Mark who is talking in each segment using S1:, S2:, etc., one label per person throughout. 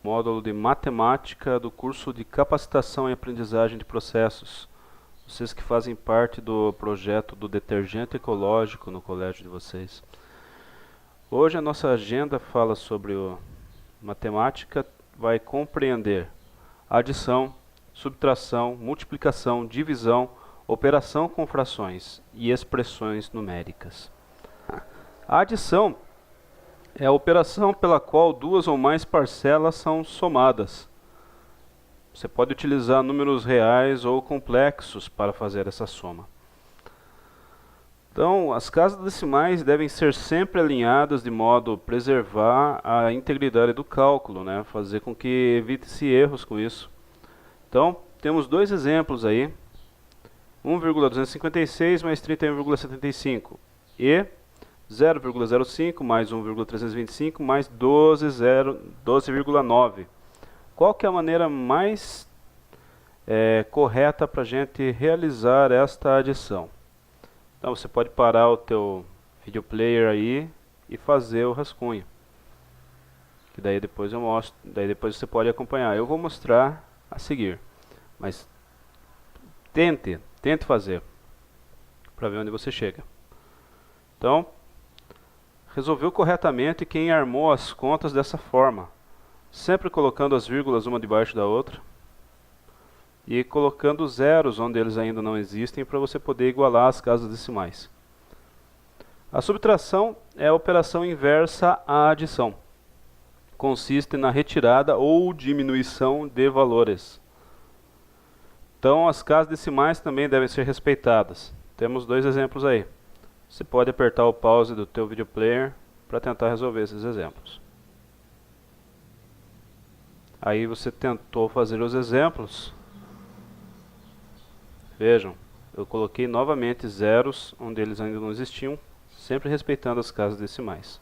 S1: módulo de matemática do curso de capacitação e aprendizagem de processos. Vocês que fazem parte do projeto do detergente ecológico no colégio de vocês. Hoje a nossa agenda fala sobre matemática, vai compreender adição, subtração, multiplicação, divisão, operação com frações e expressões numéricas. A adição é a operação pela qual duas ou mais parcelas são somadas. Você pode utilizar números reais ou complexos para fazer essa soma. Então, as casas decimais devem ser sempre alinhadas de modo a preservar a integridade do cálculo, né? Fazer com que evite-se erros com isso. Então, temos dois exemplos aí. 1,256 mais 31,75 e 0,05 mais 1,325 mais 12,9. Qual que é a maneira mais correta para a gente realizar esta adição? Então você pode parar o teu video player aí e fazer o rascunho. Que daí depois eu mostro, daí depois você pode acompanhar. Eu vou mostrar a seguir, mas tente fazer para ver onde você chega. Então, resolveu corretamente quem armou as contas dessa forma, sempre colocando as vírgulas uma debaixo da outra e colocando zeros onde eles ainda não existem para você poder igualar as casas decimais. A subtração é a operação inversa à adição. Consiste na retirada ou diminuição de valores. Então as casas decimais também devem ser respeitadas. Temos dois exemplos aí. Você pode apertar o pause do teu video player para tentar resolver esses exemplos. Aí você tentou fazer os exemplos. Vejam, eu coloquei novamente zeros onde eles ainda não existiam, sempre respeitando as casas decimais.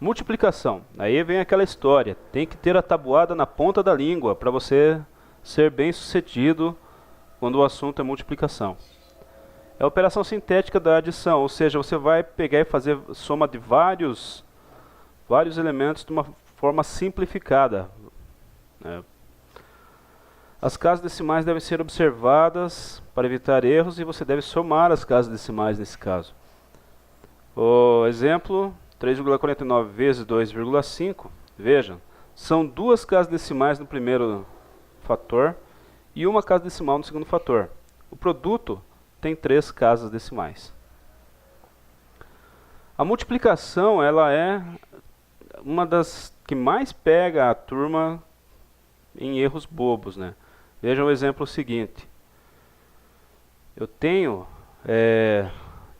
S1: Multiplicação, aí vem aquela história, tem que ter a tabuada na ponta da língua para você ser bem sucedido quando o assunto é multiplicação. É a operação sintética da adição, ou seja, você vai pegar e fazer soma de vários elementos de uma forma simplificada. As casas decimais devem ser observadas para evitar erros e você deve somar as casas decimais nesse caso. O exemplo, 3,49 vezes 2,5, vejam, são duas casas decimais no primeiro fator e uma casa decimal no segundo fator. O produto tem 3 casas decimais. A multiplicação, ela é uma das que mais pega a turma em erros bobos, né? Veja o exemplo seguinte. Eu tenho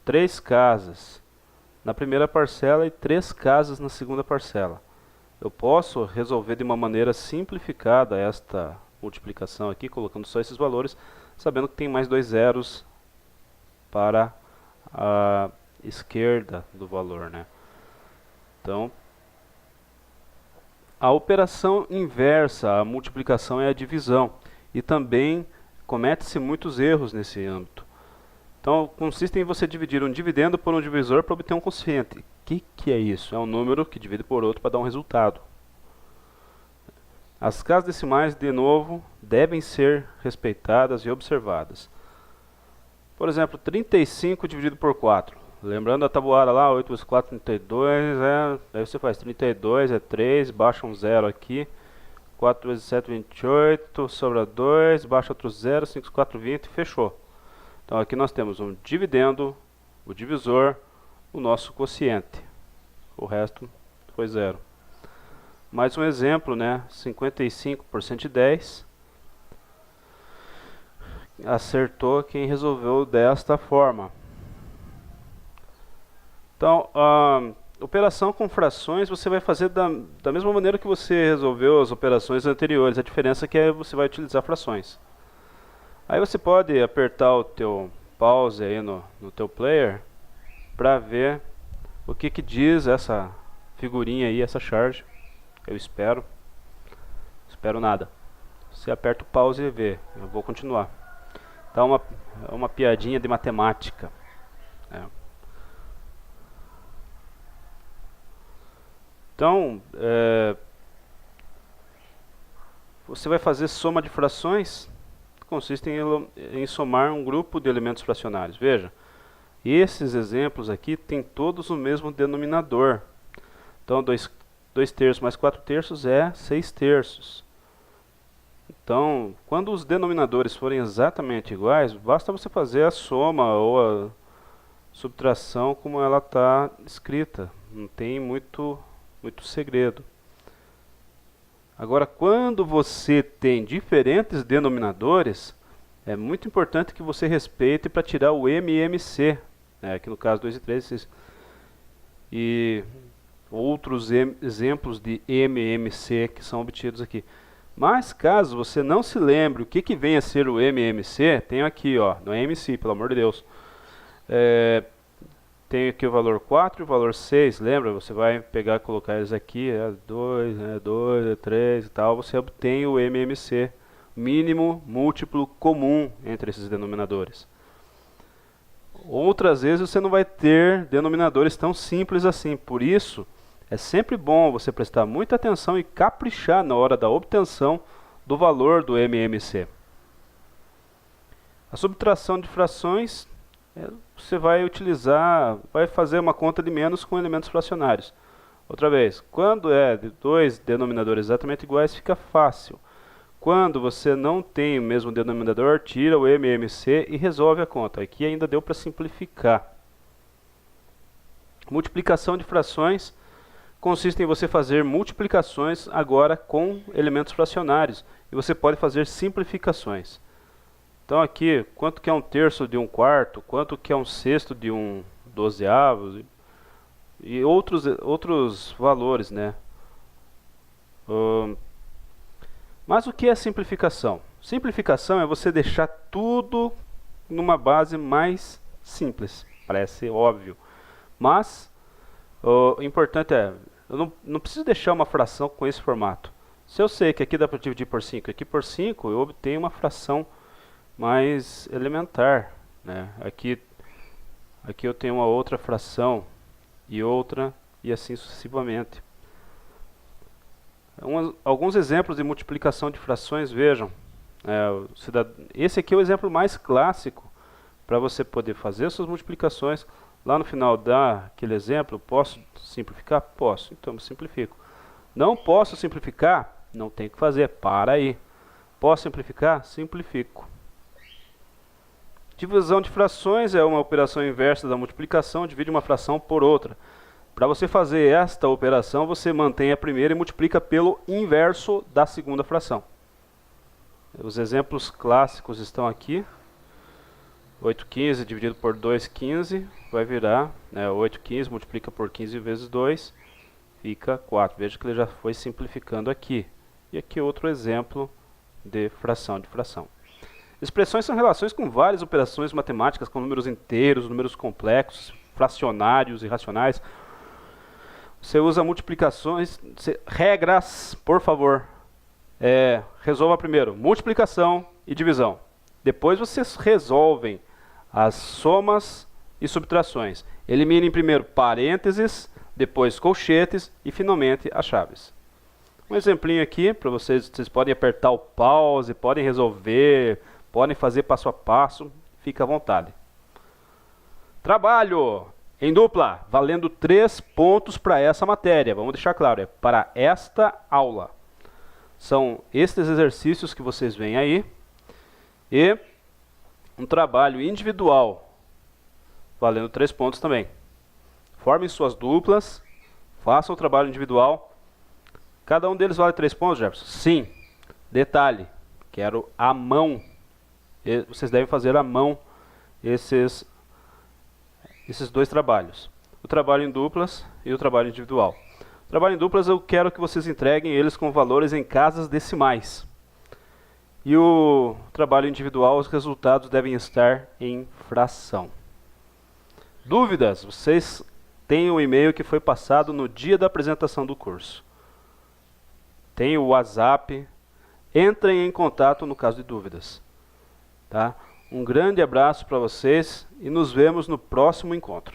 S1: 3 casas na primeira parcela e 3 casas na segunda parcela. Eu posso resolver de uma maneira simplificada esta multiplicação aqui, colocando só esses valores, sabendo que tem mais 2 zeros para a esquerda do valor, né? Então, a operação inversa, a multiplicação é a divisão. E também comete-se muitos erros nesse âmbito. Então, consiste em você dividir um dividendo por um divisor para obter um quociente. O que é isso? É um número que divide por outro para dar um resultado. As casas decimais, de novo, devem ser respeitadas e observadas. Por exemplo, 35 dividido por 4. Lembrando a tabuada lá, 8 vezes 4, 32. Aí você faz 32, é 3, baixa um zero aqui. 4 vezes 7, 28, sobra 2, baixa outro 0, 5, 4, 20, fechou. Então aqui nós temos um dividendo, o divisor, o nosso quociente. O resto foi zero. Mais um exemplo, né? 55 por 110. Acertou quem resolveu desta forma. Então, operação com frações você vai fazer da mesma maneira que você resolveu as operações anteriores. A diferença é que você vai utilizar frações. Aí você pode apertar o teu pause aí no teu player para ver o que diz essa figurinha aí, essa charge. Eu espero nada. Você aperta o pause e vê. Eu vou continuar. Então é uma piadinha de matemática. Então, você vai fazer soma de frações, consiste em somar um grupo de elementos fracionários. Veja, esses exemplos aqui têm todos o mesmo denominador. Então 2 terços mais 4 terços é 6 terços. Então, quando os denominadores forem exatamente iguais, basta você fazer a soma ou a subtração como ela está escrita. Não tem muito segredo. Agora, quando você tem diferentes denominadores, é muito importante que você respeite para tirar o MMC. Aqui no caso 2 e 3. E outros exemplos de MMC que são obtidos aqui. Mas caso você não se lembre o que vem a ser o MMC, tem aqui, ó, no MC, pelo amor de Deus. Tem aqui o valor 4 e o valor 6, lembra? Você vai pegar e colocar eles aqui, 2, 2, 3 e tal, você obtém o MMC, mínimo múltiplo comum entre esses denominadores. Outras vezes você não vai ter denominadores tão simples assim, por isso é sempre bom você prestar muita atenção e caprichar na hora da obtenção do valor do MMC. A subtração de frações, você vai fazer uma conta de menos com elementos fracionários. Outra vez, quando é de dois denominadores exatamente iguais, fica fácil. Quando você não tem o mesmo denominador, tira o MMC e resolve a conta. Aqui ainda deu para simplificar. Multiplicação de frações consiste em você fazer multiplicações agora com elementos fracionários. E você pode fazer simplificações. Então aqui, quanto que é 1 terço de 1/4, quanto que é 1/6 de 1/12, e outros valores, né? Mas o que é simplificação? Simplificação é você deixar tudo numa base mais simples. Parece óbvio. Mas o importante é, eu não preciso deixar uma fração com esse formato. Se eu sei que aqui dá para dividir por 5, aqui por 5, eu obtenho uma fração mais elementar, né? Aqui eu tenho uma outra fração e outra, e assim sucessivamente. Alguns exemplos de multiplicação de frações, vejam. Esse aqui é o exemplo mais clássico para você poder fazer suas multiplicações. Lá no final daquele exemplo, posso simplificar? Posso, então eu simplifico. Não posso simplificar? Não tem que fazer, para aí. Posso simplificar? Simplifico. Divisão de frações é uma operação inversa da multiplicação, divide uma fração por outra. Para você fazer esta operação, você mantém a primeira e multiplica pelo inverso da segunda fração. Os exemplos clássicos estão aqui. 8/15 dividido por 2/15 vai virar, 8/15 multiplica por 15 vezes 2, fica 4. Veja que ele já foi simplificando aqui. E aqui outro exemplo de fração de fração. Expressões são relações com várias operações matemáticas, com números inteiros, números complexos, fracionários, irracionais. Você usa multiplicações, regras, por favor. Resolva primeiro multiplicação e divisão. Depois vocês resolvem as somas e subtrações. Eliminem primeiro parênteses, depois colchetes e finalmente as chaves. Um exemplinho aqui para vocês podem apertar o pause, podem resolver, podem fazer passo a passo, fica à vontade. Trabalho em dupla, valendo 3 pontos para essa matéria. Vamos deixar claro, é para esta aula. São estes exercícios que vocês veem aí. E um trabalho individual, valendo 3 pontos também. Formem suas duplas, façam o trabalho individual. Cada um deles vale 3 pontos, Jefferson? Sim. Detalhe, quero à mão. Vocês devem fazer à mão esses 2 trabalhos. O trabalho em duplas e o trabalho individual. O trabalho em duplas eu quero que vocês entreguem eles com valores em casas decimais. E o trabalho individual, os resultados devem estar em fração. Dúvidas? Vocês têm o e-mail que foi passado no dia da apresentação do curso. Tem o WhatsApp. Entrem em contato no caso de dúvidas. Tá? Um grande abraço para vocês e nos vemos no próximo encontro.